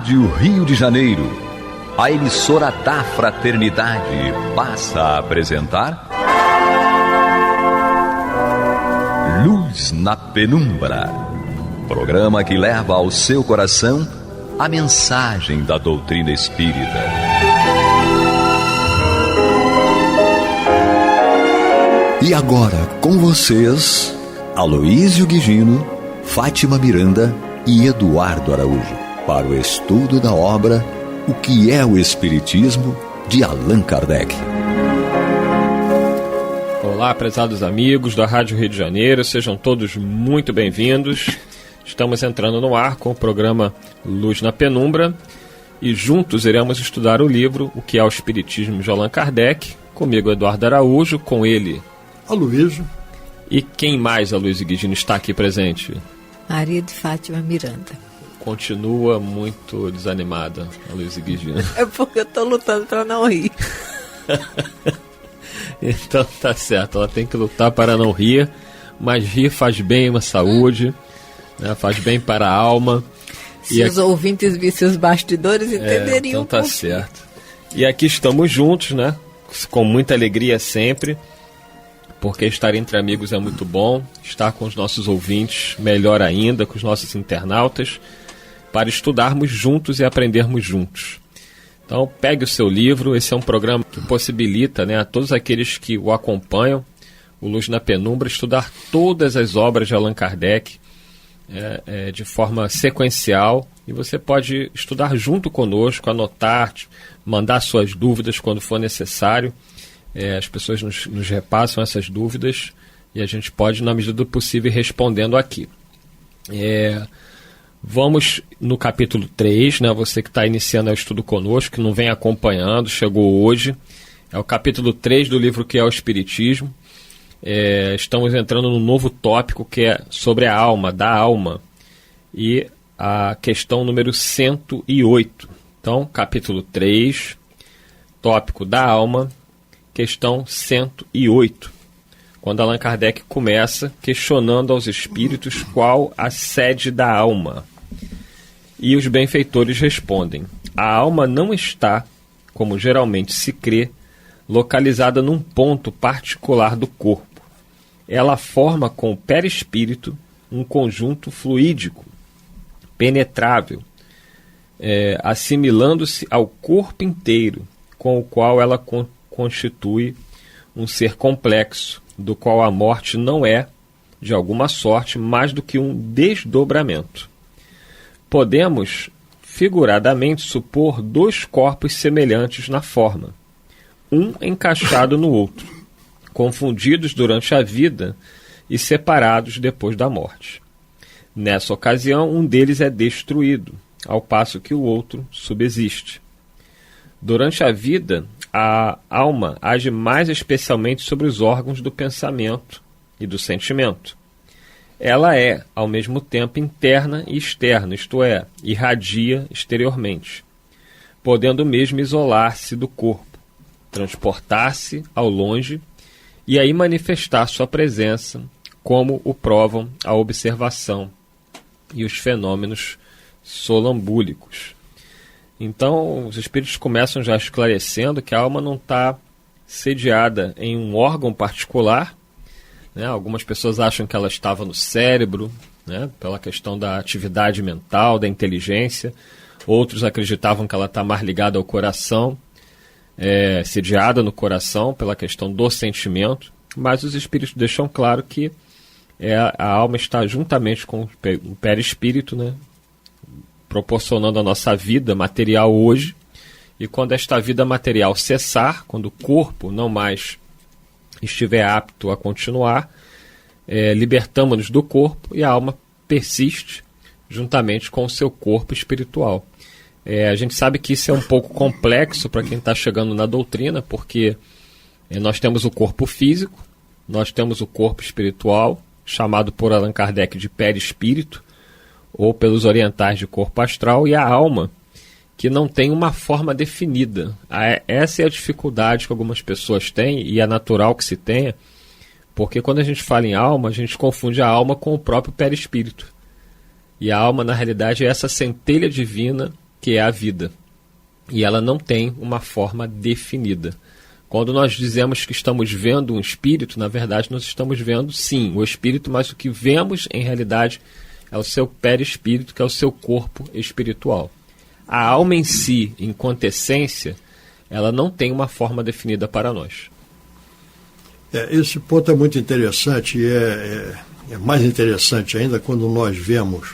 Rádio Rio de Janeiro, a emissora da Fraternidade, passa a apresentar Luz na Penumbra, programa que leva ao seu coração a mensagem da doutrina espírita. E agora, com vocês, Aloísio Guigino, Fátima Miranda e Eduardo Araújo, para o estudo da obra O que é o Espiritismo, de Allan Kardec. Olá, prezados amigos da Rádio Rio de Janeiro, sejam todos muito bem-vindos. Estamos entrando no ar com o programa Luz na Penumbra e juntos iremos estudar o livro O que é o Espiritismo, de Allan Kardec. Comigo, Eduardo Araújo, com ele, Aloísio. E quem mais, Aloísio Guigino, está aqui presente? Maria de Fátima Miranda. Continua muito desanimada, Aloísio Guigino. É porque eu estou lutando para não rir. Então tá certo, ela tem que lutar para não rir, mas rir faz bem à saúde, né? Faz bem para a alma. Se os ouvintes vissem os bastidores, entenderiam. Então tá certo. E aqui estamos juntos, né? Com muita alegria sempre, porque estar entre amigos é muito bom, estar com os nossos ouvintes melhor ainda, com os nossos internautas, para estudarmos juntos e aprendermos juntos. Então pegue o seu livro, esse é um programa que possibilita, né, a todos aqueles que o acompanham, o Luz na Penumbra, estudar todas as obras de Allan Kardec de forma sequencial, e você pode estudar junto conosco, anotar, mandar suas dúvidas quando for necessário. As pessoas nos repassam essas dúvidas e a gente pode, na medida do possível, ir respondendo aqui. Vamos no capítulo 3, né? Você que está iniciando o estudo conosco, que não vem acompanhando, chegou hoje. É o capítulo 3 do livro Que é o Espiritismo. Estamos entrando num novo tópico que é sobre a alma, da alma. E a questão número 108. Então, capítulo 3, tópico da alma, questão 108. Quando Allan Kardec começa questionando aos espíritos qual a sede da alma. E os benfeitores respondem: a alma não está, como geralmente se crê, localizada num ponto particular do corpo. Ela forma com o perispírito um conjunto fluídico, penetrável, assimilando-se ao corpo inteiro, com o qual ela constitui um ser complexo, do qual a morte não é, de alguma sorte, mais do que um desdobramento. Podemos, figuradamente, supor dois corpos semelhantes na forma, um encaixado no outro, confundidos durante a vida e separados depois da morte. Nessa ocasião, um deles é destruído, ao passo que o outro subsiste. Durante a vida, a alma age mais especialmente sobre os órgãos do pensamento e do sentimento. Ela é, ao mesmo tempo, interna e externa, isto é, irradia exteriormente, podendo mesmo isolar-se do corpo, transportar-se ao longe e aí manifestar sua presença, como o provam a observação e os fenômenos sonambúlicos. Então, os espíritos começam já esclarecendo que a alma não está sediada em um órgão particular, né? Algumas pessoas acham que ela estava no cérebro, né? Pela questão da atividade mental, da inteligência. Outros acreditavam que ela está mais ligada ao coração, sediada no coração pela questão do sentimento. Mas os espíritos deixam claro que a alma está juntamente com o perispírito, né? Proporcionando a nossa vida material hoje, e quando esta vida material cessar, quando o corpo não mais estiver apto a continuar, libertamos-nos do corpo e a alma persiste juntamente com o seu corpo espiritual. A gente sabe que isso é um pouco complexo para quem está chegando na doutrina, porque nós temos o corpo físico, nós temos o corpo espiritual, chamado por Allan Kardec de perispírito, ou pelos orientais de corpo astral, e a alma, que não tem uma forma definida. Essa é a dificuldade que algumas pessoas têm, e é natural que se tenha, porque quando a gente fala em alma, a gente confunde a alma com o próprio perispírito. E a alma, na realidade, é essa centelha divina que é a vida. E ela não tem uma forma definida. Quando nós dizemos que estamos vendo um espírito, na verdade nós estamos vendo, sim, o espírito, mas o que vemos, em realidade, é o seu perispírito, que é o seu corpo espiritual. A alma em si, em quintessência, ela não tem uma forma definida para nós. Esse ponto é muito interessante e é mais interessante ainda quando nós vemos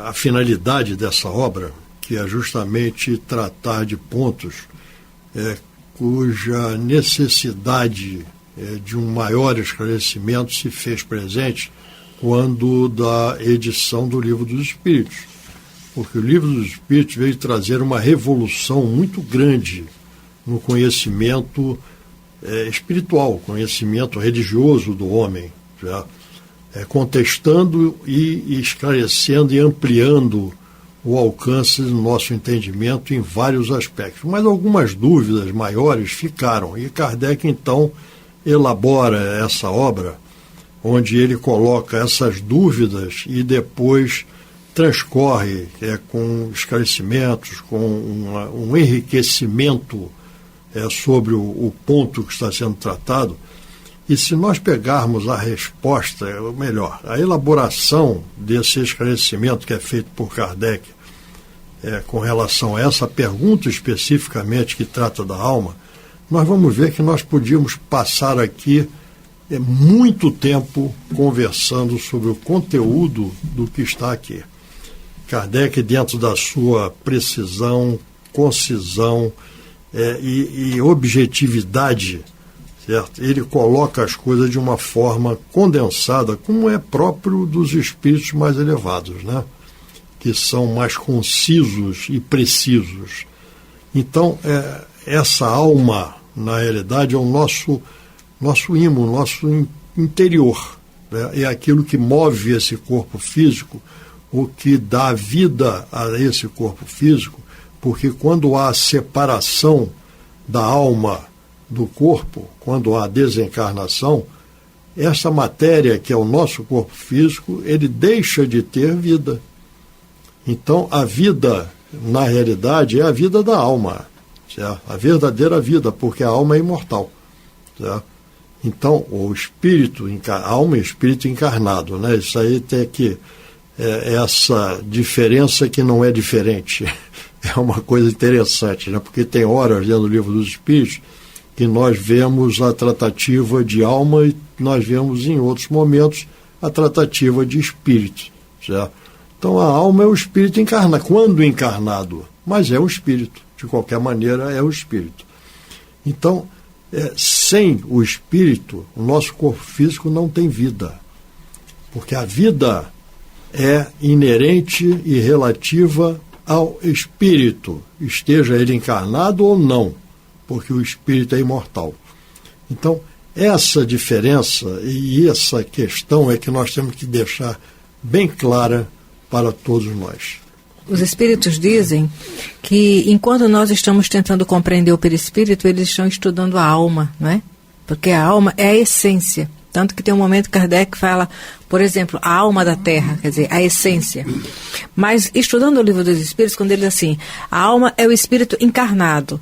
a finalidade dessa obra, que é justamente tratar de pontos cuja necessidade de um maior esclarecimento se fez presente quando da edição do Livro dos Espíritos. Porque o Livro dos Espíritos veio trazer uma revolução muito grande no conhecimento espiritual, conhecimento religioso do homem, contestando e esclarecendo e ampliando o alcance do nosso entendimento em vários aspectos. Mas algumas dúvidas maiores ficaram, e Kardec, então, elabora essa obra, onde ele coloca essas dúvidas e depois transcorre com esclarecimentos, com um enriquecimento sobre o ponto que está sendo tratado. E se nós pegarmos a resposta, ou melhor, a elaboração desse esclarecimento que é feito por Kardec com relação a essa pergunta especificamente que trata da alma, nós vamos ver que nós podíamos passar aqui muito tempo conversando sobre o conteúdo do que está aqui. Kardec, dentro da sua precisão, concisão e objetividade, certo? Ele coloca as coisas de uma forma condensada, como é próprio dos espíritos mais elevados, né? Que são mais concisos e precisos. Então, essa alma, na realidade, é o nosso ímã, nosso interior, né? É aquilo que move esse corpo físico, o que dá vida a esse corpo físico, porque quando há separação da alma do corpo, quando há desencarnação, essa matéria que é o nosso corpo físico, ele deixa de ter vida. Então, a vida, na realidade, é a vida da alma, certo? A verdadeira vida, porque a alma é imortal, certo? Então, o espírito, alma e espírito encarnado, né? Isso aí tem que essa diferença que não é diferente. É uma coisa interessante, né? Porque tem horas dentro do Livro dos Espíritos que nós vemos a tratativa de alma e nós vemos em outros momentos a tratativa de espírito, certo? Então a alma é o espírito encarnado, quando encarnado, mas é o espírito, de qualquer maneira é o espírito. Então, sem o espírito, o nosso corpo físico não tem vida, porque a vida é inerente e relativa ao espírito, esteja ele encarnado ou não, porque o espírito é imortal. Então, essa diferença e essa questão é que nós temos que deixar bem clara para todos nós. Os espíritos dizem que enquanto nós estamos tentando compreender o perispírito, eles estão estudando a alma, não é? Porque a alma é a essência. Tanto que tem um momento que Kardec fala, por exemplo, a alma da terra, quer dizer, a essência. Mas, estudando o Livro dos Espíritos, quando ele diz assim, a alma é o espírito encarnado,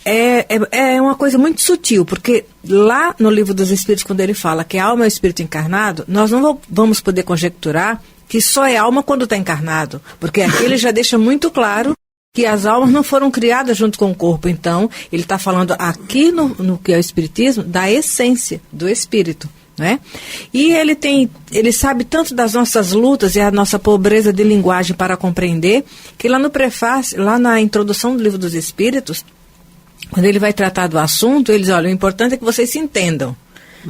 é uma coisa muito sutil, porque lá no Livro dos Espíritos, quando ele fala que a alma é o espírito encarnado, nós não vamos poder conjecturar que só é alma quando está encarnado, porque aqui ele já deixa muito claro que as almas não foram criadas junto com o corpo. Então, ele está falando aqui no que é o espiritismo, da essência do espírito. Né? E ele sabe tanto das nossas lutas e a nossa pobreza de linguagem para compreender, que lá no prefácio, lá na introdução do Livro dos Espíritos, quando ele vai tratar do assunto, ele diz, olha, o importante é que vocês se entendam,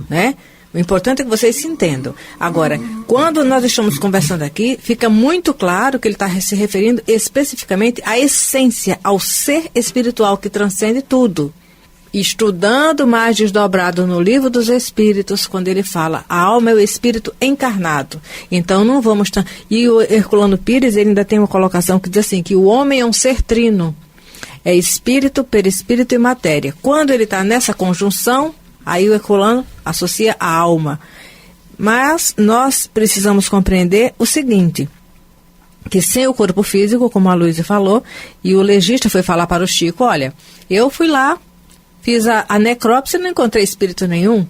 né? O importante é que vocês se entendam. Agora, quando nós estamos conversando aqui, fica muito claro que ele está se referindo especificamente à essência, ao ser espiritual que transcende tudo. Estudando mais desdobrado no Livro dos Espíritos, quando ele fala, a alma é o espírito encarnado. Então não vamos... E o Herculano Pires, ele ainda tem uma colocação que diz assim, que o homem é um ser trino. É espírito, perispírito e matéria. Quando ele está nessa conjunção, aí o Herculano associa a alma. Mas nós precisamos compreender o seguinte, que sem o corpo físico, como a Luísa falou, e o legista foi falar para o Chico, olha, eu fui lá, fiz a necrópsia e não encontrei espírito nenhum.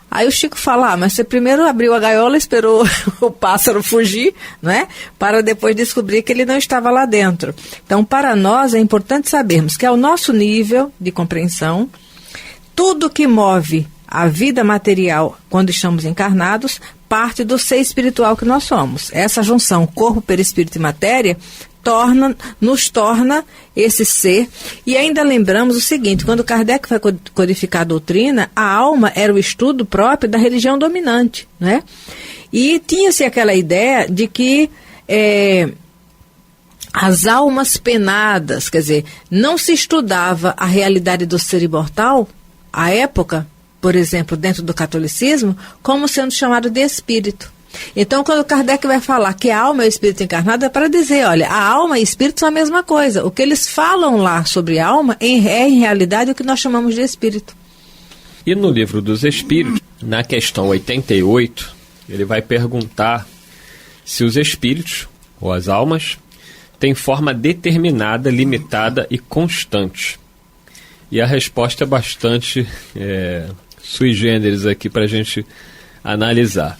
Aí o Chico fala, mas você primeiro abriu a gaiola, esperou o pássaro fugir, né? Para depois descobrir que ele não estava lá dentro. Então, para nós é importante sabermos que ao nosso nível de compreensão, tudo que move a vida material quando estamos encarnados parte do ser espiritual que nós somos. Essa junção corpo, perispírito e matéria nos torna esse ser. E ainda lembramos o seguinte, quando Kardec vai codificar a doutrina, a alma era o estudo próprio da religião dominante, né? E tinha-se aquela ideia de que as almas penadas, quer dizer, não se estudava a realidade do ser imortal, à época, por exemplo, dentro do catolicismo, como sendo chamado de espírito. Então, quando Kardec vai falar que a alma é o espírito encarnado, é para dizer, olha, a alma e espírito são a mesma coisa. O que eles falam lá sobre alma é em realidade o que nós chamamos de espírito. E no Livro dos Espíritos, na questão 88, ele vai perguntar se os espíritos, ou as almas, têm forma determinada, limitada e constante. E a resposta é bastante sui generis aqui para a gente analisar.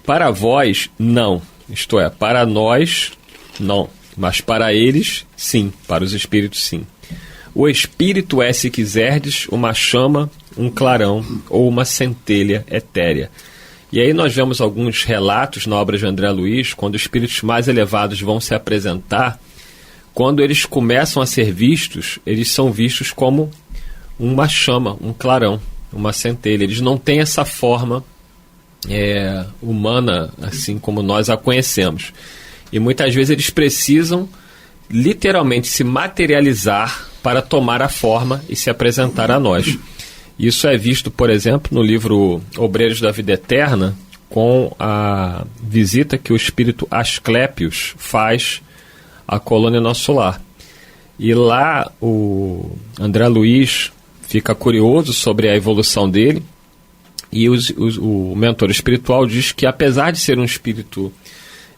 Para vós, não. Isto é, para nós, não. Mas para eles, sim. Para os espíritos, sim. O espírito é, se quiserdes, uma chama, um clarão ou uma centelha etérea. E aí nós vemos alguns relatos na obra de André Luiz, quando espíritos mais elevados vão se apresentar, quando eles começam a ser vistos, eles são vistos como uma chama, um clarão, uma centelha. Eles não têm essa forma humana, assim como nós a conhecemos. E muitas vezes eles precisam literalmente se materializar para tomar a forma e se apresentar a nós. Isso é visto, por exemplo, no livro Obreiros da Vida Eterna, com a visita que o espírito Asclépios faz à colônia Nosso Lar. E lá o André Luiz fica curioso sobre a evolução dele, e o mentor espiritual diz que, apesar de ser um espírito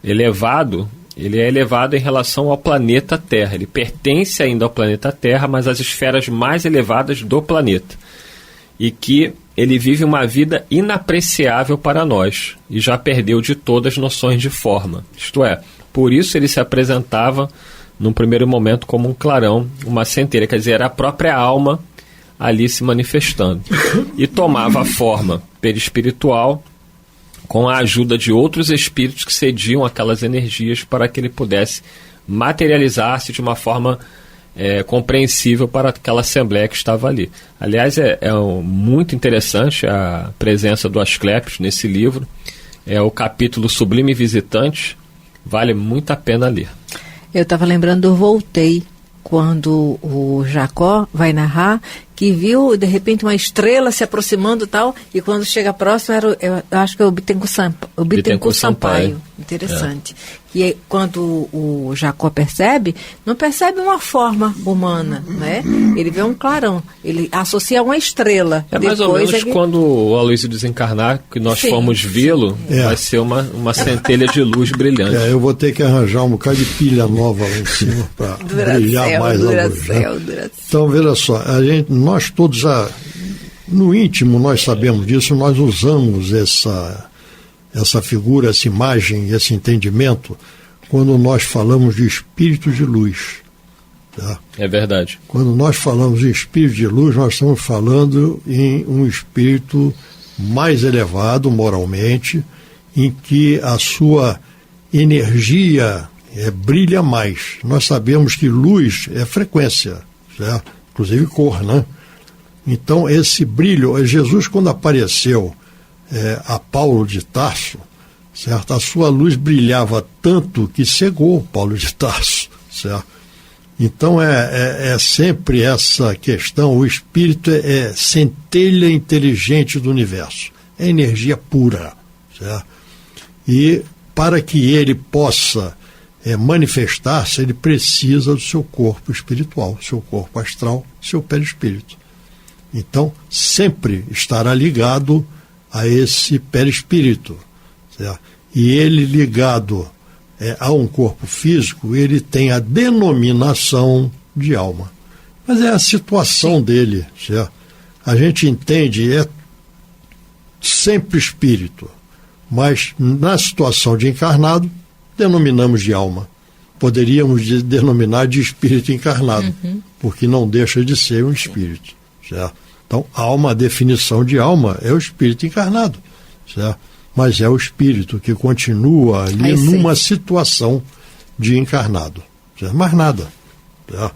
elevado, ele é elevado em relação ao planeta Terra. Ele pertence ainda ao planeta Terra, mas às esferas mais elevadas do planeta. E que ele vive uma vida inapreciável para nós, e já perdeu de todas as noções de forma. Isto é, por isso ele se apresentava, num primeiro momento, como um clarão, uma centelha, quer dizer, era a própria alma ali se manifestando, e tomava a forma perispiritual com a ajuda de outros espíritos que cediam aquelas energias para que ele pudesse materializar-se de uma forma compreensível para aquela assembleia que estava ali. Aliás, muito interessante a presença do Asclépios nesse livro. É o capítulo Sublime Visitante, vale muito a pena ler. Eu estava lembrando do Voltei, quando o Jacó vai narrar que viu, de repente, uma estrela se aproximando e tal, e quando chega próximo, eu acho que é o Bittencourt Sampaio. Interessante. E aí, quando o Jacó percebe, não percebe uma forma humana, né? Ele vê um clarão, ele associa a uma estrela. É mais ou menos quando o Aloysio desencarnar, que nós formos vê-lo, vai ser uma centelha de luz brilhante. Eu vou ter que arranjar um bocado de pilha nova lá em cima para brilhar mais a luz. Então, veja só, nós todos no íntimo nós sabemos disso, nós usamos essa figura, essa imagem, esse entendimento quando nós falamos de espírito de luz. Tá? É verdade. Quando nós falamos em espírito de luz, nós estamos falando em um espírito mais elevado moralmente, em que a sua energia brilha mais. Nós sabemos que luz é frequência, certo? Inclusive cor, né? Então, esse brilho, Jesus, quando apareceu a Paulo de Tarso, certo? A sua luz brilhava tanto que cegou Paulo de Tarso, certo? Então, é sempre essa questão, o espírito é centelha inteligente do universo, é energia pura, certo? E para que ele possa manifestar-se, ele precisa do seu corpo espiritual, seu corpo astral, seu perispírito. Então, sempre estará ligado a esse perispírito, certo? E ele ligado há um corpo físico, ele tem a denominação de alma. Mas é a situação dele, certo? A gente entende, é sempre espírito, mas na situação de encarnado, denominamos de alma. Poderíamos denominar de espírito encarnado, porque não deixa de ser um espírito, certo? Então, alma, a definição de alma é o espírito encarnado, certo? Mas é o espírito que continua ali numa situação de encarnado, certo? Mais nada, certo?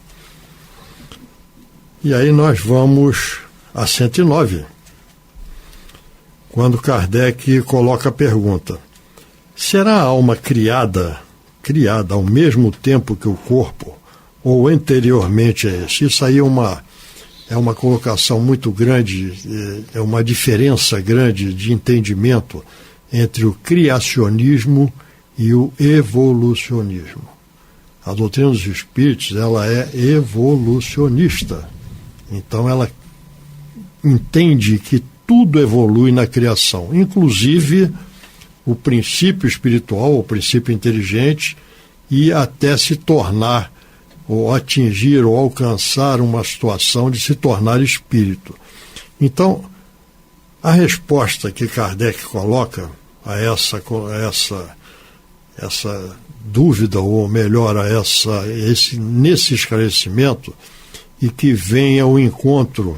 E aí nós vamos a 109, quando Kardec coloca a pergunta: será a alma criada ao mesmo tempo que o corpo, ou anteriormente a esse? Isso aí é uma colocação muito grande, é uma diferença grande de entendimento entre o criacionismo e o evolucionismo. A doutrina dos espíritos, ela é evolucionista. Então ela entende que tudo evolui na criação, inclusive o princípio espiritual, o princípio inteligente, e até se tornar, ou atingir, ou alcançar uma situação de se tornar espírito. Então, a resposta que Kardec coloca a essa dúvida, ou melhor, nesse esclarecimento, e que vem ao encontro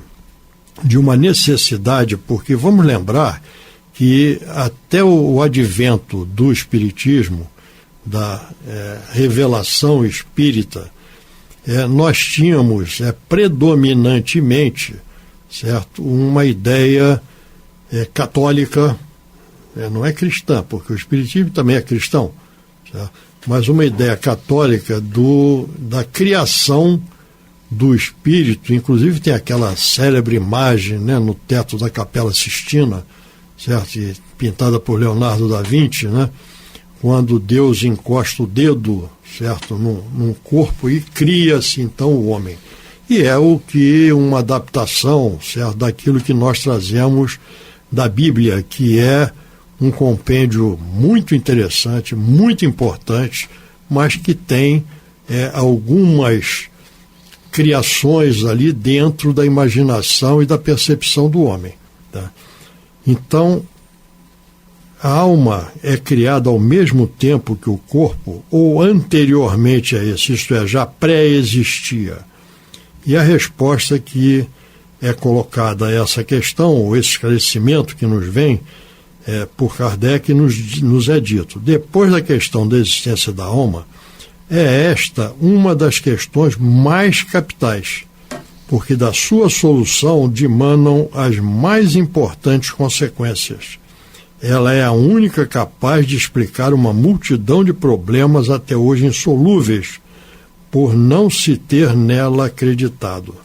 de uma necessidade, porque vamos lembrar que até o advento do espiritismo, da revelação espírita, nós tínhamos predominantemente, certo, uma ideia católica, não é cristã, porque o espiritismo também é cristão, certo? Mas uma ideia católica da criação do espírito. Inclusive tem aquela célebre imagem, né, no teto da Capela Sistina, certo? E pintada por Leonardo da Vinci, né, quando Deus encosta o dedo, certo, num corpo e cria-se então o homem. E é uma adaptação, certo, daquilo que nós trazemos da Bíblia, que é um compêndio muito interessante, muito importante, mas que tem algumas criações ali dentro da imaginação e da percepção do homem, tá? Então, a alma é criada ao mesmo tempo que o corpo, ou anteriormente a esse, isto é, já pré-existia? E a resposta que é colocada a essa questão, ou esse esclarecimento que nos vem por Kardec, nos é dito: depois da questão da existência da alma, é esta uma das questões mais capitais, porque da sua solução dimanam as mais importantes consequências. Ela é a única capaz de explicar uma multidão de problemas até hoje insolúveis, por não se ter nela acreditado.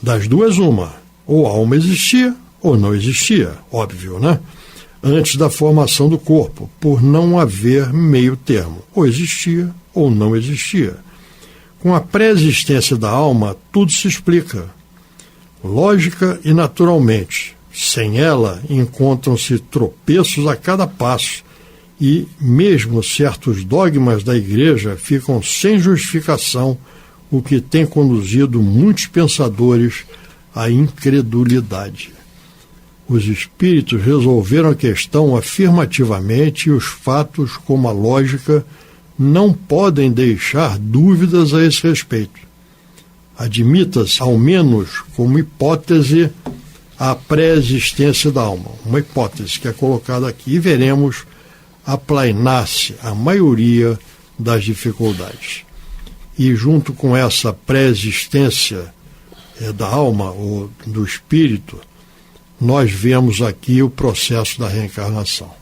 Das duas, uma: ou a alma existia, ou não existia, óbvio, né? Antes da formação do corpo, por não haver meio termo, ou existia, ou não existia. Com a pré-existência da alma, tudo se explica, lógica e naturalmente. Sem ela, encontram-se tropeços a cada passo, e mesmo certos dogmas da Igreja ficam sem justificação, o que tem conduzido muitos pensadores à incredulidade. Os espíritos resolveram a questão afirmativamente, e os fatos, como a lógica, não podem deixar dúvidas a esse respeito. Admita-se, ao menos como hipótese, a pré-existência da alma. Uma hipótese que é colocada aqui, e veremos aplainar-se a maioria das dificuldades. E junto com essa pré-existência da alma, ou do espírito, nós vemos aqui o processo da reencarnação.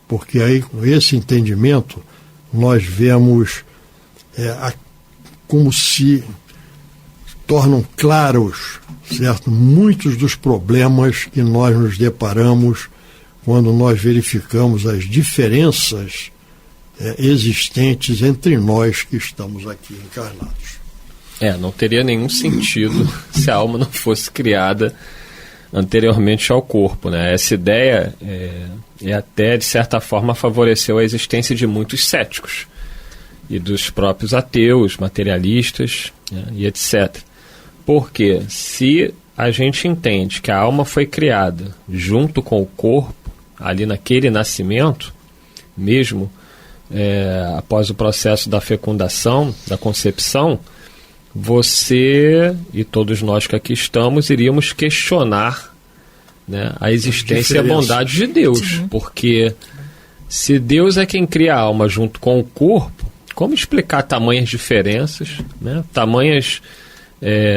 Porque aí, com esse entendimento, nós vemos como se tornam claros, certo, muitos dos problemas que nós nos deparamos quando nós verificamos as diferenças existentes entre nós que estamos aqui encarnados. Não teria nenhum sentido se a alma não fosse criada anteriormente ao corpo, né? Essa ideia até, de certa forma, favoreceu a existência de muitos céticos e dos próprios ateus, materialistas, né, e etc. Porque se a gente entende que a alma foi criada junto com o corpo, ali naquele nascimento, mesmo após o processo da fecundação, da concepção, você e todos nós que aqui estamos iríamos questionar, né, a existência e a bondade de Deus. Porque se Deus é quem cria a alma junto com o corpo, como explicar tamanhas diferenças, né, tamanhas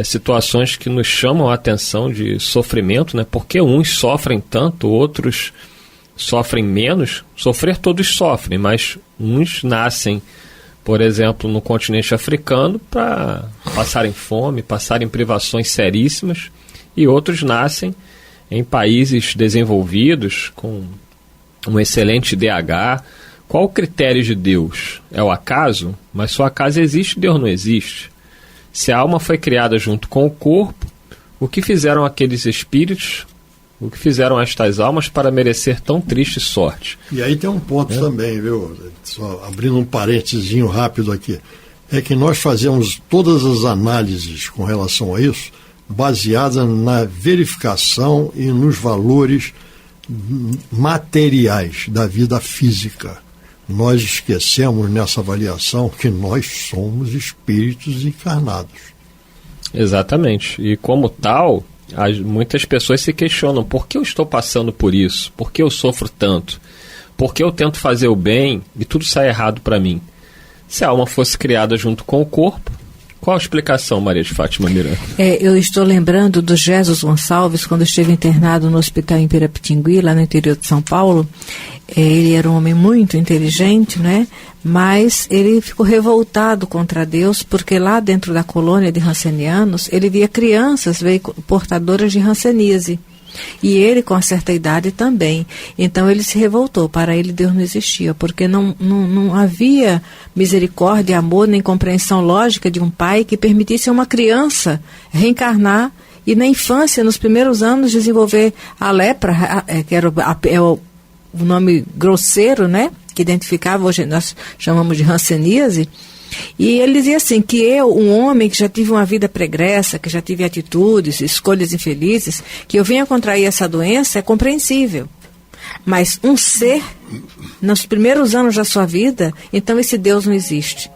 situações que nos chamam a atenção de sofrimento, né? Porque uns sofrem tanto, outros sofrem menos. Sofrer todos sofrem, mas uns nascem, por exemplo, no continente africano para passarem fome, passarem privações seríssimas, e outros nascem em países desenvolvidos com um excelente DH. Qual o critério de Deus? É o acaso? Mas se o acaso existe, Deus não existe. Se a alma foi criada junto com o corpo, o que fizeram aqueles espíritos, o que fizeram estas almas para merecer tão triste sorte? E aí tem um ponto também, viu? Só abrindo um parentezinho rápido aqui. É que nós fazemos todas as análises com relação a isso baseadas na verificação e nos valores materiais da vida física. Nós esquecemos nessa avaliação que nós somos espíritos encarnados. Exatamente. E como tal, muitas pessoas se questionam: por que eu estou passando por isso? Por que eu sofro tanto? Por que eu tento fazer o bem e tudo sai errado para mim? Se a alma fosse criada junto com o corpo, qual a explicação, Maria de Fátima Miranda? Eu estou lembrando do Jesus Gonçalves, quando esteve internado no hospital em Pirapitingui, lá no interior de São Paulo. Ele era um homem muito inteligente, né? Mas ele ficou revoltado contra Deus, porque lá dentro da colônia de Hansenianos, ele via crianças portadoras de hanseníase. E ele, com uma certa idade, também. Então ele se revoltou. Para ele, Deus não existia, porque não havia misericórdia, amor, nem compreensão lógica de um pai que permitisse a uma criança reencarnar e, na infância, nos primeiros anos, desenvolver a lepra, que era o nome grosseiro, né? Que identificava, hoje nós chamamos de hanseníase. E ele dizia assim, que eu, um homem que já tive uma vida pregressa, que já tive atitudes, escolhas infelizes, que eu venha contrair essa doença é compreensível. Mas um ser, nos primeiros anos da sua vida, então esse Deus não existe.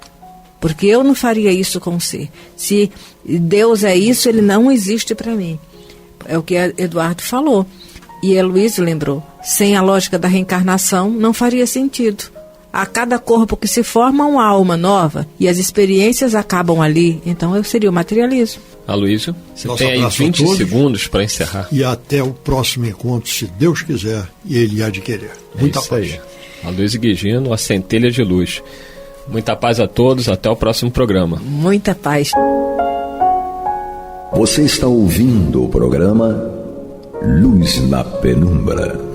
Porque eu não faria isso com um ser. Se Deus é isso, ele não existe para mim. É o que Eduardo falou. E Heloísio lembrou, sem a lógica da reencarnação, não faria sentido. A cada corpo que se forma, uma alma nova, e as experiências acabam ali. Então, seria o materialismo. Aloísio, você tem aí 20 segundos para encerrar. E até o próximo encontro, se Deus quiser, e Ele há de querer. Muita paz. Aí. Aloísio Guigino, a centelha de luz. Muita paz a todos, até o próximo programa. Muita paz. Você está ouvindo o programa Luz na Penumbra.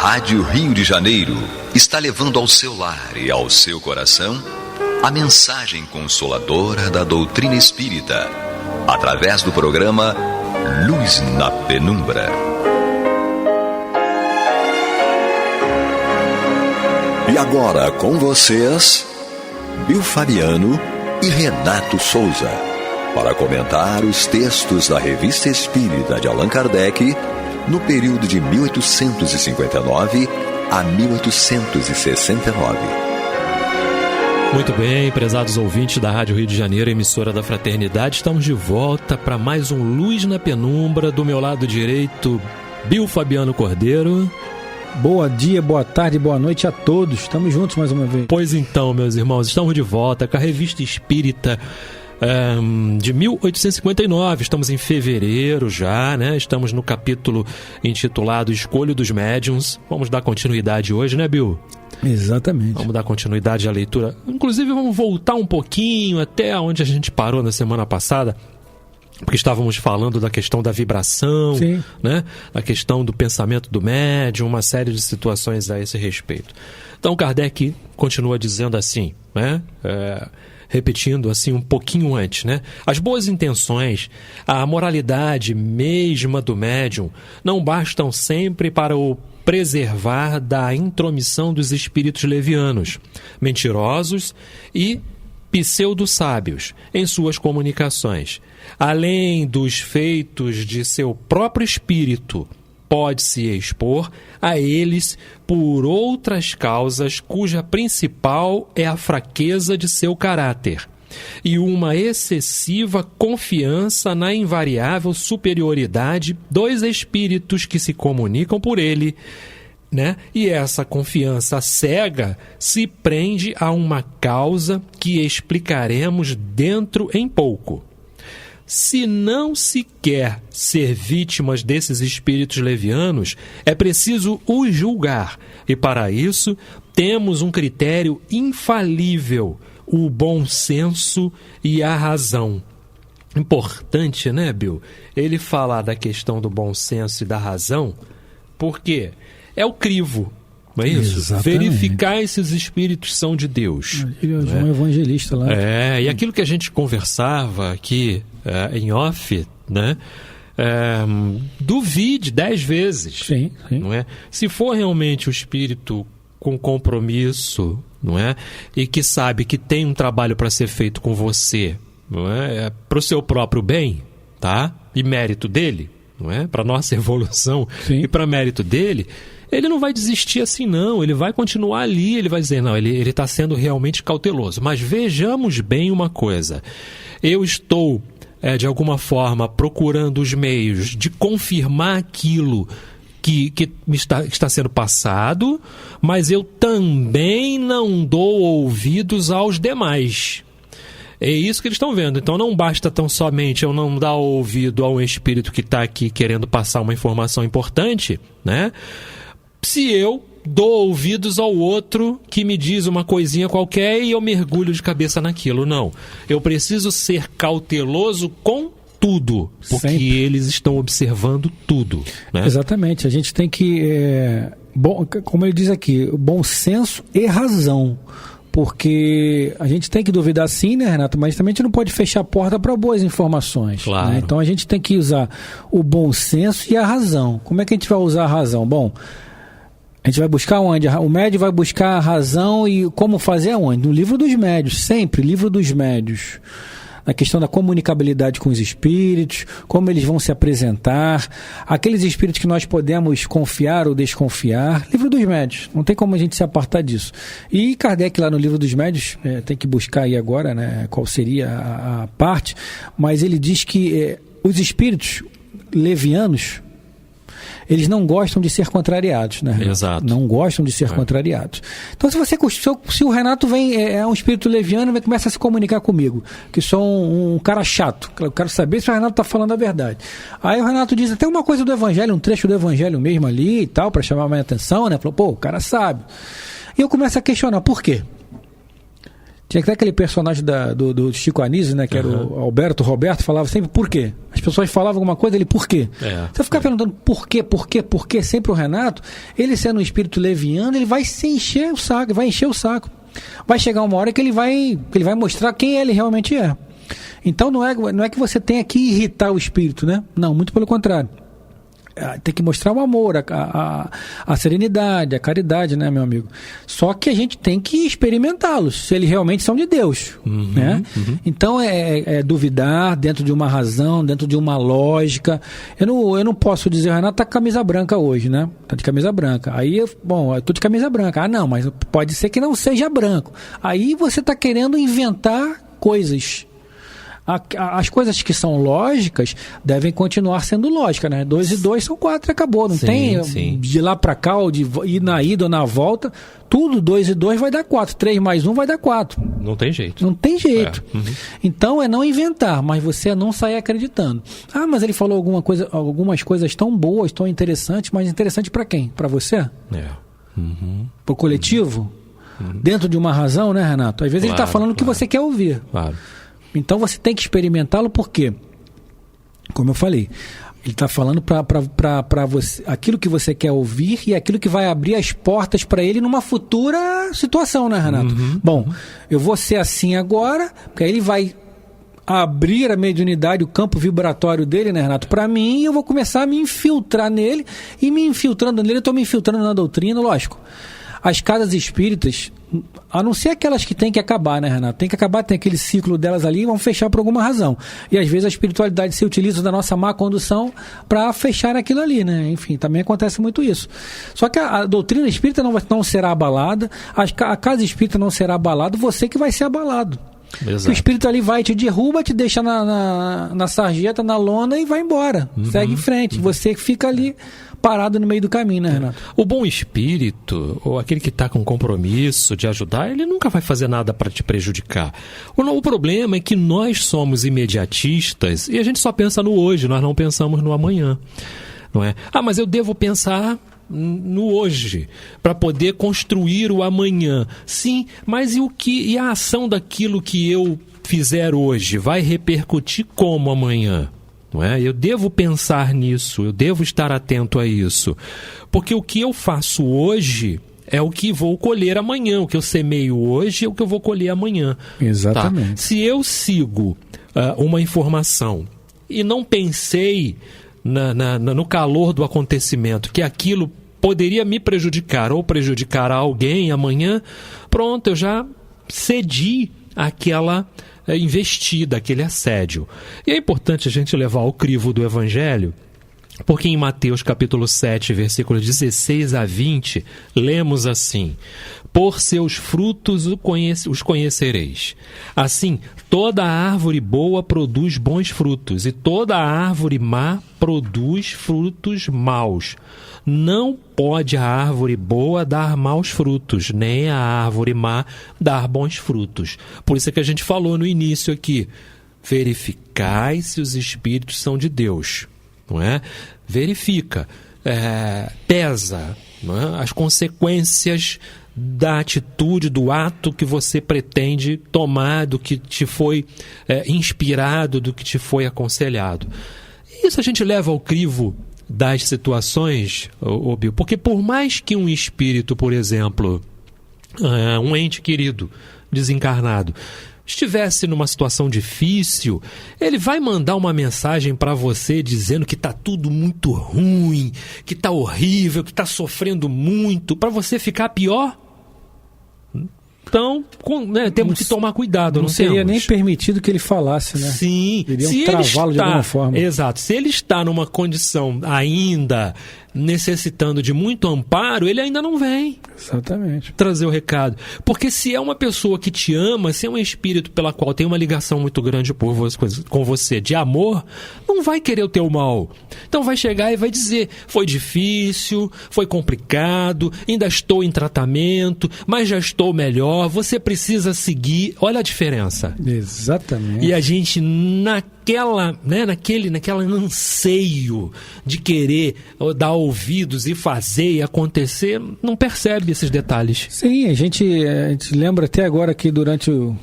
Rádio Rio de Janeiro está levando ao seu lar e ao seu coração a mensagem consoladora da doutrina espírita, através do programa Luz na Penumbra. E agora com vocês, Bill Fabiano e Renato Souza, para comentar os textos da Revista Espírita de Allan Kardec no período de 1859 a 1869. Muito bem, prezados ouvintes da Rádio Rio de Janeiro, emissora da Fraternidade, estamos de volta para mais um Luz na Penumbra. Do meu lado direito, Bill Fabiano Cordeiro. Bom dia, boa tarde, boa noite a todos. Estamos juntos mais uma vez. Pois então, meus irmãos, estamos de volta com a Revista Espírita de 1859, estamos em fevereiro já, né? Estamos no capítulo intitulado Escolha dos Médiuns. Vamos dar continuidade hoje, né, Bill? Exatamente. Vamos dar continuidade à leitura. Inclusive, vamos voltar um pouquinho até onde a gente parou na semana passada, porque estávamos falando da questão da vibração, né? Da questão do pensamento do médium, uma série de situações a esse respeito. Então Kardec continua dizendo assim, né? Repetindo assim um pouquinho antes, né? As boas intenções, a moralidade mesma do médium não bastam sempre para o preservar da intromissão dos espíritos levianos, mentirosos e pseudo-sábios em suas comunicações. Além dos feitos de seu próprio espírito, pode-se expor a eles por outras causas cuja principal é a fraqueza de seu caráter e uma excessiva confiança na invariável superioridade dos espíritos que se comunicam por ele, né? E essa confiança cega se prende a uma causa que explicaremos dentro em pouco. Se não se quer ser vítimas desses espíritos levianos, é preciso os julgar. E para isso, temos um critério infalível, o bom senso e a razão. Importante, né, Bill? Ele falar da questão do bom senso e da razão, porque é o crivo, não é isso? Exatamente. Verificar se os espíritos são de Deus. Um evangelista lá. E aquilo que a gente conversava aqui em off, né? Duvide 10 vezes. Sim. Não é? Se for realmente o espírito com compromisso, não é? E que sabe que tem um trabalho para ser feito com você, não é? Para o seu próprio bem, tá? E mérito dele, não é? Para nossa evolução. Sim. E para mérito dele, ele não vai desistir assim não, ele vai continuar ali, ele vai dizer, não, ele está sendo realmente cauteloso. Mas vejamos bem uma coisa, eu estou, de alguma forma, procurando os meios de confirmar aquilo que está sendo passado, mas eu também não dou ouvidos aos demais. É isso que eles estão vendo. Então não basta tão somente eu não dar ouvido a um espírito que está aqui querendo passar uma informação importante, né? Se eu dou ouvidos ao outro que me diz uma coisinha qualquer e eu mergulho de cabeça naquilo. Não. Eu preciso ser cauteloso com tudo, porque sempre eles estão observando tudo, né? Exatamente. A gente tem que, como ele diz aqui, bom senso e razão. Porque a gente tem que duvidar sim, né, Renato? Mas também a gente não pode fechar a porta para boas informações. Claro. Né? Então a gente tem que usar o bom senso e a razão. Como é que a gente vai usar a razão? Bom, a gente vai buscar onde? O médium vai buscar a razão e como fazer aonde? No livro dos médios, sempre, livro dos médios. Na questão da comunicabilidade com os espíritos, como eles vão se apresentar, aqueles espíritos que nós podemos confiar ou desconfiar. Livro dos médios, não tem como a gente se apartar disso. E Kardec lá no livro dos médios, tem que buscar aí agora, né, qual seria a parte, mas ele diz que os espíritos levianos, eles não gostam de ser contrariados, né, Renato? Exato. Não gostam de ser contrariados. Então, se o Renato vem, é um espírito leviano e começa a se comunicar comigo, que sou um cara chato, eu quero saber se o Renato está falando a verdade. Aí o Renato diz até uma coisa do Evangelho, um trecho do Evangelho mesmo ali e tal, para chamar a minha atenção, né? Falou, pô, o cara sabe. E eu começo a questionar, por quê? Tinha até aquele personagem do Chico Anísio, né, que era o Alberto Roberto, falava sempre por quê. As pessoas falavam alguma coisa, ele por quê. Você ficar perguntando por quê, sempre o Renato, ele sendo um espírito leviano, ele vai se encher o saco, vai encher o saco. Vai chegar uma hora que ele vai mostrar quem ele realmente é. Então não é que você tenha que irritar o espírito, né? Não, muito pelo contrário. Tem que mostrar o amor, a serenidade, a caridade, né, meu amigo? Só que a gente tem que experimentá-los, se eles realmente são de Deus, né? Então é duvidar dentro de uma razão, dentro de uma lógica. Eu não posso dizer, Renato tá com camisa branca hoje, né? Tá de camisa branca. Aí, eu tô de camisa branca. Ah, não, mas pode ser que não seja branco. Aí você tá querendo inventar coisas. As coisas que são lógicas devem continuar sendo lógicas, né? 2 e 2 são 4, acabou. Não tem de lá para cá, ou de ir na ida ou na volta. Tudo 2 e 2 vai dar 4. 3 mais 1 vai dar 4. Não tem jeito. Não tem jeito. Então é não inventar, mas você não sair acreditando. Ah, mas ele falou algumas coisas tão boas, tão interessantes, mas interessante para quem? Para você? Para o coletivo? Dentro de uma razão, né, Renato? Às vezes ele está falando o que você quer ouvir. Claro. Então você tem que experimentá-lo, por quê? como eu falei, ele está falando para você aquilo que você quer ouvir e aquilo que vai abrir as portas para ele numa futura situação, né, Renato? Bom, eu vou ser assim agora, porque aí ele vai abrir a mediunidade, o campo vibratório dele, né, Renato? Para mim, eu vou começar a me infiltrar nele, e me infiltrando nele, eu estou me infiltrando na doutrina, lógico. As casas espíritas, a não ser aquelas que tem que acabar, né, Renato? Tem que acabar, tem aquele ciclo delas ali e vão fechar por alguma razão. E às vezes a espiritualidade se utiliza da nossa má condução para fechar aquilo ali, né? Enfim, também acontece muito isso. Só que a doutrina espírita não será abalada, a casa espírita não será abalada, você que vai ser abalado. Exato. O espírito ali vai, te derruba, te deixa na sarjeta, na lona e vai embora. Segue em frente. Você fica ali parado no meio do caminho, né, Renato? O bom espírito, ou aquele que está com compromisso de ajudar, ele nunca vai fazer nada para te prejudicar. O problema é que nós somos imediatistas e a gente só pensa no hoje, nós não pensamos no amanhã, não é? Mas eu devo pensar no hoje para poder construir o amanhã. Sim, mas e a ação daquilo que eu fizer hoje vai repercutir como amanhã? Não é? Eu devo pensar nisso, eu devo estar atento a isso, porque o que eu faço hoje é o que vou colher amanhã, o que eu semeio hoje é o que eu vou colher amanhã. Exatamente. Tá? Se eu sigo uma informação e não pensei no calor do acontecimento que aquilo poderia me prejudicar ou prejudicar a alguém amanhã, pronto, eu já cedi aquela investida, aquele assédio. E é importante a gente levar ao crivo do Evangelho, porque em Mateus capítulo 7, versículos 16 a 20, lemos assim: por seus frutos os conhecereis. Assim, toda árvore boa produz bons frutos, e toda árvore má produz frutos maus. Não pode a árvore boa dar maus frutos, nem a árvore má dar bons frutos. Por isso é que a gente falou no início aqui: verificai se os espíritos são de Deus. Não é? Verifica, pesa, não é? As consequências da atitude, do ato que você pretende tomar, do que te foi inspirado, do que te foi aconselhado. Isso a gente leva ao crivo das situações, Bill, porque por mais que um espírito, por exemplo, um ente querido, desencarnado, estivesse numa situação difícil, ele vai mandar uma mensagem para você dizendo que está tudo muito ruim, que está horrível, que está sofrendo muito, para você ficar pior? Então, temos que tomar cuidado. Não seria nem permitido que ele falasse, né? Sim. Iriam travá-lo de alguma forma. Exato. Se ele está numa condição ainda necessitando de muito amparo, ele ainda não vem. Exatamente. Trazer o recado. Porque se é uma pessoa que te ama, se é um espírito pela qual tem uma ligação muito grande com você, de amor, não vai querer o teu mal. Então vai chegar e vai dizer: foi difícil, foi complicado, ainda estou em tratamento, mas já estou melhor, você precisa seguir. Olha a diferença. Exatamente. E a gente, naquela anseio de querer dar ouvidos e fazer e acontecer, não percebe esses detalhes. Sim, a gente lembra até agora que durante o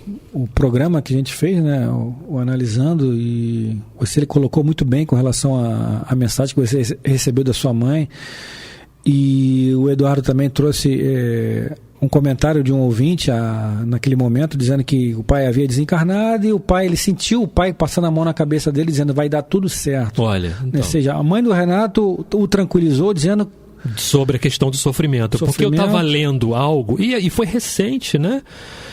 programa que a gente fez, né, o Analisando, e você colocou muito bem com relação à mensagem que você recebeu da sua mãe, e o Eduardo também trouxe um comentário de um ouvinte naquele momento, dizendo que o pai havia desencarnado e ele sentiu o pai passando a mão na cabeça dele, dizendo: vai dar tudo certo. Olha, então. Ou seja, a mãe do Renato o tranquilizou, dizendo sobre a questão do sofrimento. Porque eu estava lendo algo, e foi recente, né?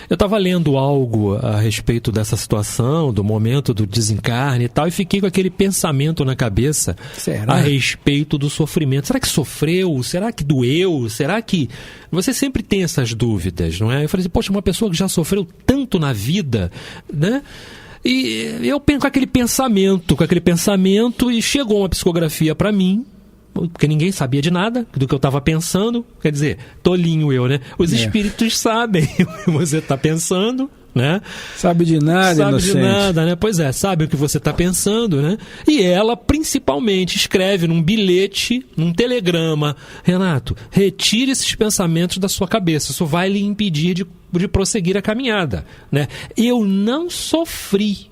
Eu estava lendo algo a respeito dessa situação, do momento do desencarne e tal, e fiquei com aquele pensamento na cabeça. Será? A respeito do sofrimento. Será que sofreu? Será que doeu? Será que... Você sempre tem essas dúvidas, não é? Eu falei assim: poxa, uma pessoa que já sofreu tanto na vida, né? E eu penso com aquele pensamento, e chegou uma psicografia para mim, porque ninguém sabia de nada do que eu estava pensando. Quer dizer, tolinho eu, né? Os espíritos sabem o que você está pensando, né? Sabe de nada, inocente. Sabe de nada, né? Pois é, sabe o que você está pensando, né? E ela, principalmente, escreve num bilhete, num telegrama: Renato, retire esses pensamentos da sua cabeça, isso vai lhe impedir de prosseguir a caminhada, né? Eu não sofri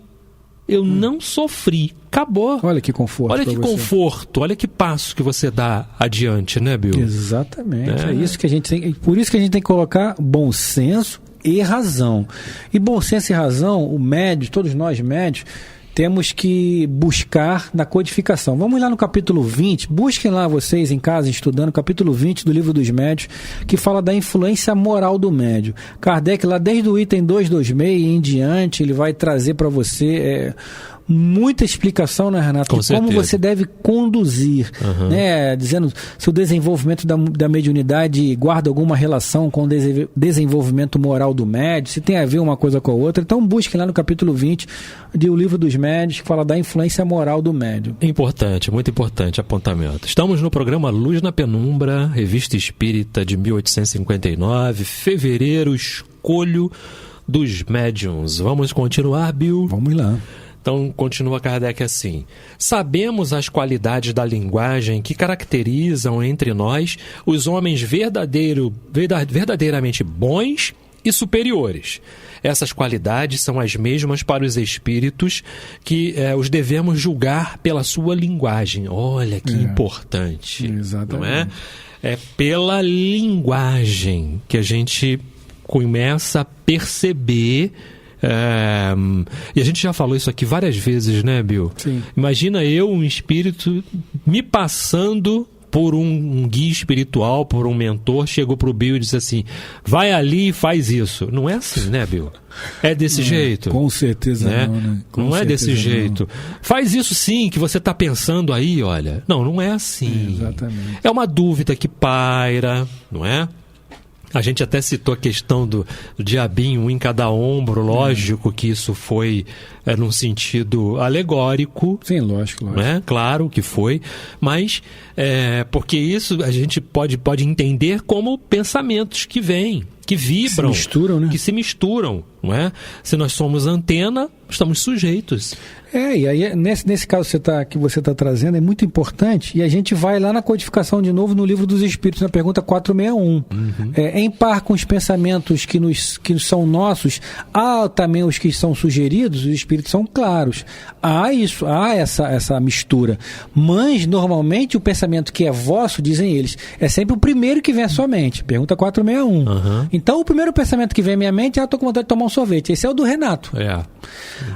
Acabou. Olha que conforto. Olha que pra você. conforto, olha que passo que você dá adiante, né, Bill? Exatamente. É isso que a gente tem. Por isso que a gente tem que colocar bom senso e razão. E bom senso e razão, o médio, todos nós médios, temos que buscar na codificação. Vamos lá no capítulo 20, busquem lá vocês em casa estudando, capítulo 20 do Livro dos Médios, que fala da influência moral do médio. Kardec, lá desde o item 226 e em diante, ele vai trazer para você muita explicação, né, Renato? De como você deve conduzir, né? Dizendo se o desenvolvimento da mediunidade guarda alguma relação com o desenvolvimento moral do médium, se tem a ver uma coisa com a outra. Então busquem lá no capítulo 20 do Livro dos Médios, que fala da influência moral do médium. Importante, muito importante apontamento. Estamos no programa Luz na Penumbra, Revista Espírita de 1859, fevereiro, escolho dos médiuns. Vamos continuar, Bill? Vamos lá. Então, continua Kardec assim: sabemos as qualidades da linguagem que caracterizam entre nós os homens verdadeiramente bons e superiores. Essas qualidades são as mesmas para os espíritos que os devemos julgar pela sua linguagem. Olha que importante. Exatamente. Não é? É pela linguagem que a gente começa a perceber. E a gente já falou isso aqui várias vezes, né, Bill? Sim. Imagina eu, um espírito, me passando por um guia espiritual, por um mentor, chegou pro Bill e disse assim: vai ali e faz isso. Não é assim, né, Bill? É desse jeito? Com certeza né? não, né? Não é desse jeito. Faz isso sim, que você está pensando aí, olha. Não é assim. Exatamente. É uma dúvida que paira, não é? A gente até citou a questão do diabinho, um em cada ombro, lógico que isso foi num sentido alegórico. Sim, lógico. Né? Claro que foi, mas porque isso a gente pode entender como pensamentos que vêm, que vibram, se misturam, né? Que se misturam, não é? Se nós somos antena, estamos sujeitos. E aí nesse caso que você está trazendo é muito importante, e a gente vai lá na codificação de novo no Livro dos Espíritos, na pergunta 461. Em par com os pensamentos que são nossos, há também os que são sugeridos, os espíritos são claros. Há essa mistura. Mas, normalmente, o pensamento que é vosso, dizem eles, é sempre o primeiro que vem à sua mente. Pergunta 461. Então, o primeiro pensamento que vem à minha mente é: estou com vontade de tomar um sorvete. Esse é o do Renato.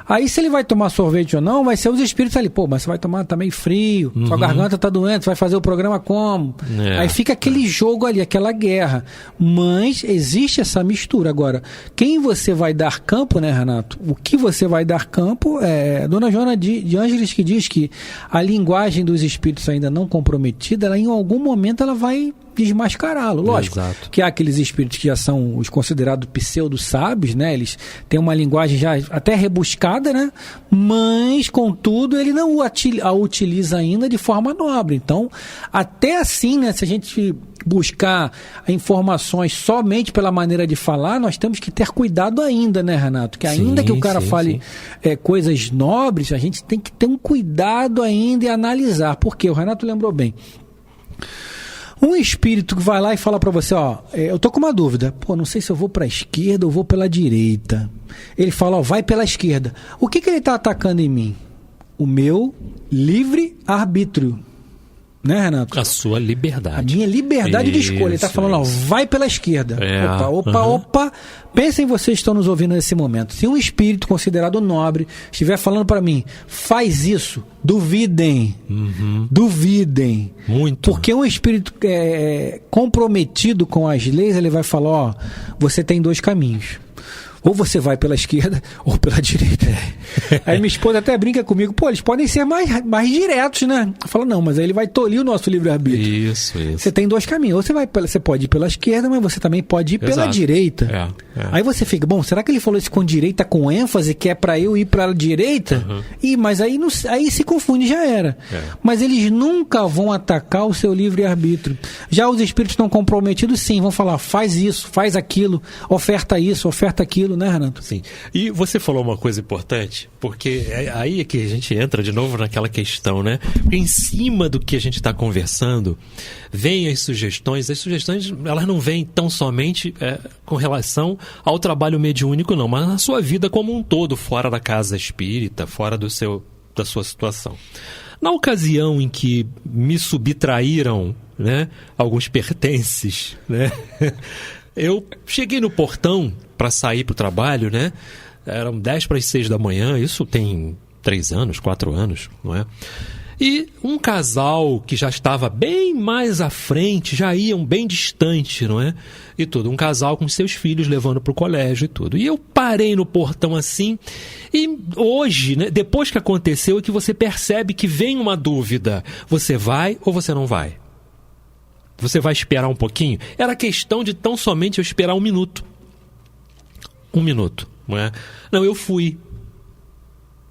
Aí, se ele vai tomar sorvete ou não, vai ser os espíritos ali. Mas você vai tomar, tá meio frio, sua garganta tá doente, você vai fazer o programa como? Aí fica aquele jogo ali, aquela guerra. Mas existe essa mistura. Agora, quem você vai dar campo, né, Renato? O que você vai dar campo é Dona Joana de Ângeles, que diz que a linguagem dos espíritos ainda não comprometida, ela em algum momento ela vai desmascará-lo. Lógico. Exato. Que há aqueles espíritos que já são os considerados pseudo-sábios, né? Eles têm uma linguagem já até rebuscada, né? Mas, contudo, ele não a utiliza ainda de forma nobre. Então, até assim, né? Se a gente buscar informações somente pela maneira de falar, nós temos que ter cuidado ainda, né, Renato? Que ainda que o cara fale coisas nobres, a gente tem que ter um cuidado ainda e analisar. Porque o Renato lembrou bem. Um espírito que vai lá e fala para você: eu tô com uma dúvida, não sei se eu vou para a esquerda ou vou pela direita. Ele fala: vai pela esquerda. O que ele tá atacando em mim? O meu livre arbítrio. Né, Renato? A sua liberdade. A minha liberdade de escolha. Ele está falando: vai pela esquerda. Opa. Pensem vocês que estão nos ouvindo nesse momento. Se um espírito considerado nobre estiver falando para mim: faz isso, duvidem. Duvidem. Muito. Porque um espírito comprometido com as leis, ele vai falar: você tem dois caminhos. Ou você vai pela esquerda ou pela direita. Aí minha esposa até brinca comigo: eles podem ser mais diretos, né? Fala: não, mas aí ele vai tolir o nosso livre-arbítrio. Isso. Você tem dois caminhos. Ou você pode ir pela esquerda, mas você também pode ir pela direita. Aí você fica: será que ele falou isso com direita com ênfase, que é para eu ir para a direita? Mas aí se confunde, já era. Mas eles nunca vão atacar o seu livre-arbítrio. Já os espíritos não comprometidos, sim, vão falar: faz isso, faz aquilo, oferta isso, oferta aquilo, né, Renato? Sim. E você falou uma coisa importante, porque aí é que a gente entra de novo naquela questão, né? Porque em cima do que a gente está conversando, vêm as sugestões. As sugestões, elas não vêm tão somente com relação ao trabalho mediúnico, não, mas na sua vida como um todo, fora da casa espírita, fora do seu da sua situação. Na ocasião em que me subtraíram, né, alguns pertences, né, eu cheguei no portão para sair para o trabalho, né, eram 10:06 da manhã, isso tem 3 anos, 4 anos, não é? E um casal que já estava bem mais à frente, já iam bem distante, não é? E tudo, um casal com seus filhos levando para o colégio e tudo. E eu parei no portão assim, e hoje, né, depois que aconteceu, é que você percebe que vem uma dúvida. Você vai ou você não vai? Você vai esperar um pouquinho? Era questão de tão somente eu esperar 1 minuto. 1 minuto, não é? Não, eu fui.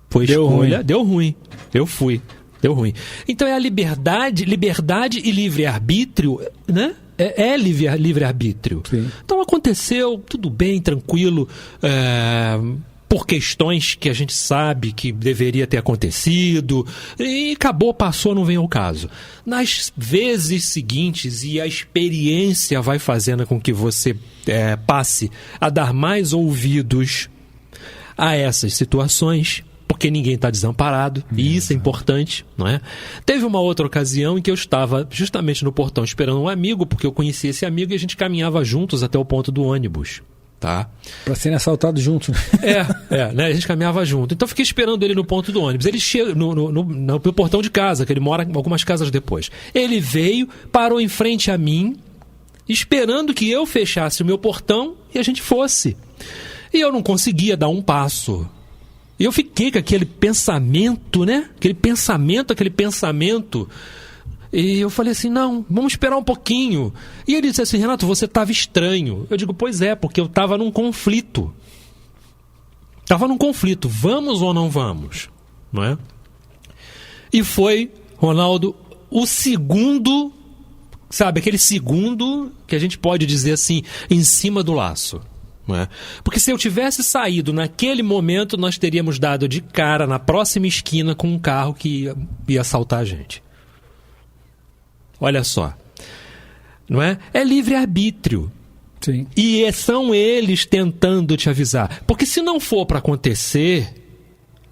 Foi escolha, deu ruim. Eu fui. Deu ruim. Então é a liberdade e livre-arbítrio, né? É livre-arbítrio. Sim. Então aconteceu, tudo bem, tranquilo, por questões que a gente sabe que deveria ter acontecido, e acabou, passou, não vem ao caso. Nas vezes seguintes, e a experiência vai fazendo com que você passe a dar mais ouvidos a essas situações, porque ninguém está desamparado, e isso é importante, não é? Teve uma outra ocasião em que eu estava justamente no portão esperando um amigo, porque eu conhecia esse amigo e a gente caminhava juntos até o ponto do ônibus, tá? Para serem assaltados juntos. Né? A gente caminhava junto. Então eu fiquei esperando ele no ponto do ônibus. Ele chega no portão de casa, que ele mora algumas casas depois. Ele veio, parou em frente a mim, esperando que eu fechasse o meu portão e a gente fosse. E eu não conseguia dar um passo. E eu fiquei com aquele pensamento, né? Aquele pensamento. E eu falei assim, não, vamos esperar um pouquinho. E ele disse assim, Renato, você estava estranho. Eu digo, pois é, porque eu estava num conflito. Vamos ou não vamos? Não é? E foi, Ronaldo, o segundo, sabe, aquele segundo que a gente pode dizer assim, em cima do laço. Não é? Porque se eu tivesse saído naquele momento, nós teríamos dado de cara na próxima esquina com um carro que ia assaltar a gente. Olha só, não é? É livre-arbítrio. Sim. E são eles tentando te avisar. Porque se não for para acontecer,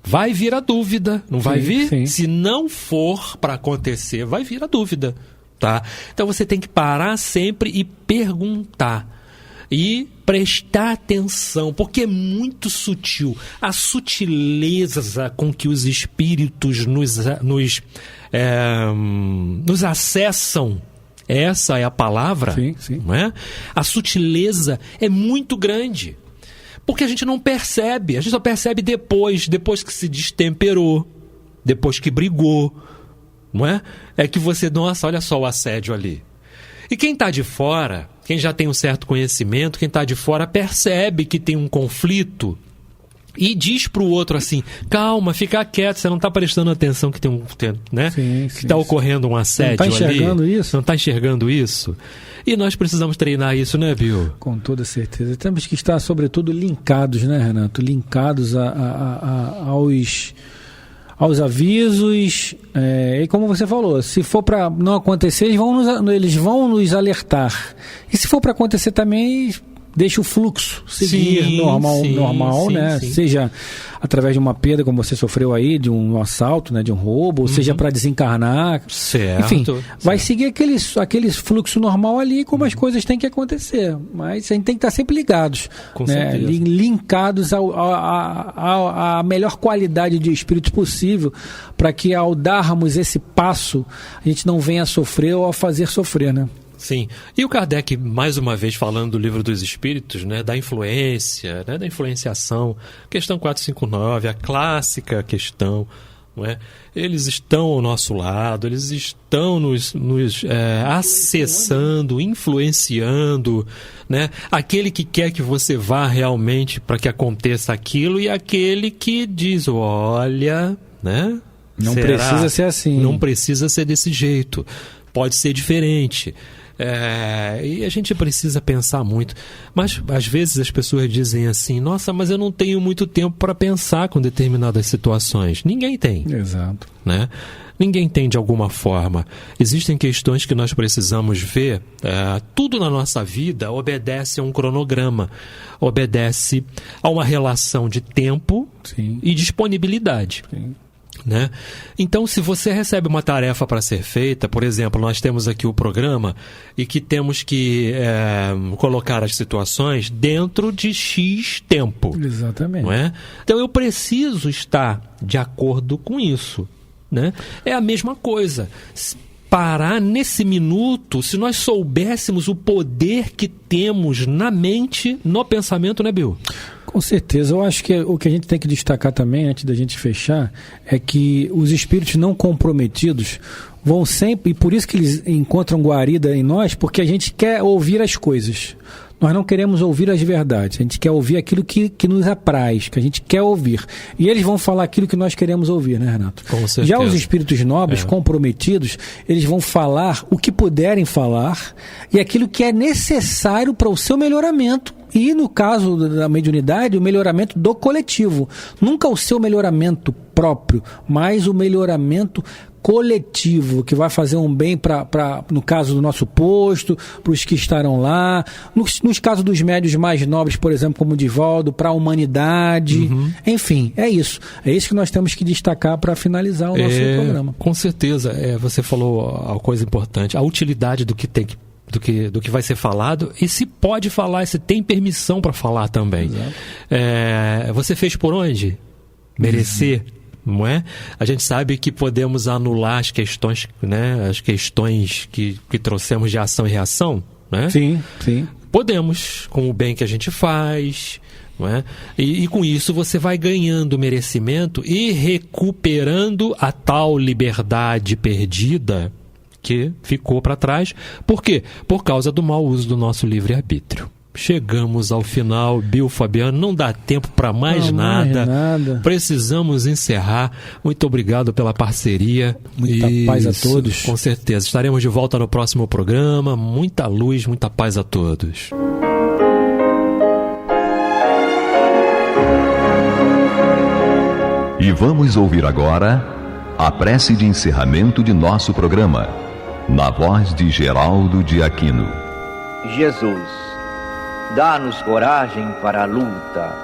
vai vir a dúvida, não vai vir? Sim. Se não for para acontecer, vai vir a dúvida, tá? Então você tem que parar sempre e perguntar. E prestar atenção, porque é muito sutil. A sutileza com que os espíritos nos acessam, essa é a palavra, sim. Não é? A sutileza é muito grande. Porque a gente não percebe, a gente só percebe depois que se destemperou, depois que brigou, não é? É que você, nossa, olha só o assédio ali. E quem está de fora, quem já tem um certo conhecimento, quem está de fora percebe que tem um conflito e diz para o outro assim, calma, fica quieto, você não está prestando atenção que né? Que está ocorrendo um assédio ali. Não está enxergando isso? Não está enxergando isso? E nós precisamos treinar isso, né, Bill? Com toda certeza. Temos que estar, sobretudo, linkados, né, Renato? Linkados aos avisos, e como você falou, se for para não acontecer, eles vão nos alertar. E se for para acontecer também, deixa o fluxo seguir normal, né? Sim. Seja através de uma perda, como você sofreu aí, de um assalto, né? De um roubo, ou seja para desencarnar. Certo. Enfim, vai seguir aquele fluxo normal ali, como as coisas têm que acontecer. Mas a gente tem que estar sempre ligados, com né? certeza. Linkados à melhor qualidade de espírito possível, para que ao darmos esse passo, a gente não venha a sofrer ou a fazer sofrer, né? Sim. E o Kardec, mais uma vez, falando do Livro dos Espíritos, né, da influência, né, da influenciação, questão 459, a clássica questão, não é? Eles estão ao nosso lado, eles estão nos acessando, influenciando, né? Aquele que quer que você vá realmente para que aconteça aquilo e aquele que diz, olha, né? Não precisa ser assim. Não precisa ser desse jeito. Pode ser diferente. E a gente precisa pensar muito. Mas às vezes as pessoas dizem assim, nossa, mas eu não tenho muito tempo para pensar com determinadas situações. Ninguém tem. Exato. Né? Ninguém tem de alguma forma. Existem questões que nós precisamos ver. Tudo na nossa vida obedece a um cronograma, obedece a uma relação de tempo Sim. e disponibilidade. Sim. né? Então, se você recebe uma tarefa para ser feita, por exemplo, nós temos aqui o programa e que temos que colocar as situações dentro de X tempo. Exatamente. Não é? Então, eu preciso estar de acordo com isso, né? É a mesma coisa. Parar nesse minuto, se nós soubéssemos o poder que temos na mente, no pensamento, né, Bill? Com certeza. Eu acho que o que a gente tem que destacar também, antes da gente fechar, é que os espíritos não comprometidos vão sempre, e por isso que eles encontram guarida em nós, porque a gente quer ouvir as coisas. Nós não queremos ouvir as verdades, a gente quer ouvir aquilo que nos apraz, que a gente quer ouvir. E eles vão falar aquilo que nós queremos ouvir, né, Renato? Com certeza. Já os espíritos nobres, comprometidos, eles vão falar o que puderem falar e aquilo que é necessário para o seu melhoramento. E, no caso da mediunidade, o melhoramento do coletivo. Nunca o seu melhoramento próprio, mas o melhoramento coletivo, que vai fazer um bem no caso do nosso posto, para os que estarão lá, nos casos dos médios mais nobres, por exemplo, como o Divaldo, para a humanidade, enfim, é isso que nós temos que destacar para finalizar o nosso programa. Com certeza, você falou uma coisa importante, a utilidade do que tem do que vai ser falado e se pode falar, se tem permissão para falar também. Você fez por onde? Merecer. Não é? A gente sabe que podemos anular as questões, né? As questões que trouxemos de ação e reação, né? Sim, sim. Podemos, com o bem que a gente faz, não é? E com isso você vai ganhando merecimento e recuperando a tal liberdade perdida que ficou para trás. Por quê? Por causa do mau uso do nosso livre-arbítrio. Chegamos ao final, Bill, Fabiano, não dá tempo para mais nada. Precisamos encerrar. Muito obrigado pela parceria. Muita paz a todos. Com certeza. Estaremos de volta no próximo programa. Muita luz, muita paz a todos. E vamos ouvir agora a prece de encerramento de nosso programa, na voz de Geraldo de Aquino. Jesus, dá-nos coragem para a luta,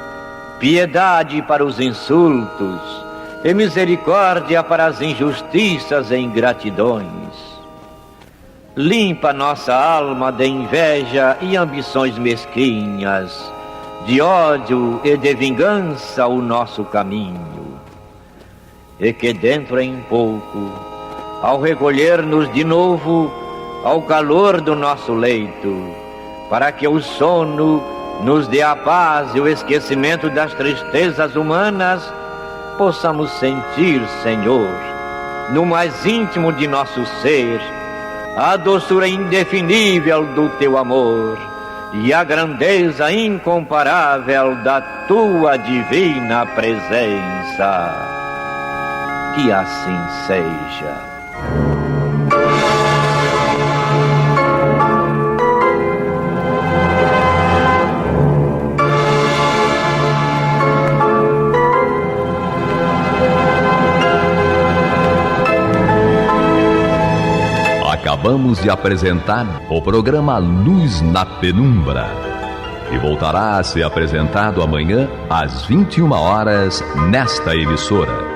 piedade para os insultos e misericórdia para as injustiças e ingratidões. Limpa nossa alma de inveja e ambições mesquinhas, de ódio e de vingança o nosso caminho. E que dentro em pouco, ao recolher-nos de novo ao calor do nosso leito, para que o sono nos dê a paz e o esquecimento das tristezas humanas, possamos sentir, Senhor, no mais íntimo de nosso ser, a doçura indefinível do Teu amor e a grandeza incomparável da Tua divina presença. Que assim seja. Acabamos de apresentar o programa Luz na Penumbra, que voltará a ser apresentado amanhã às 21 horas nesta emissora.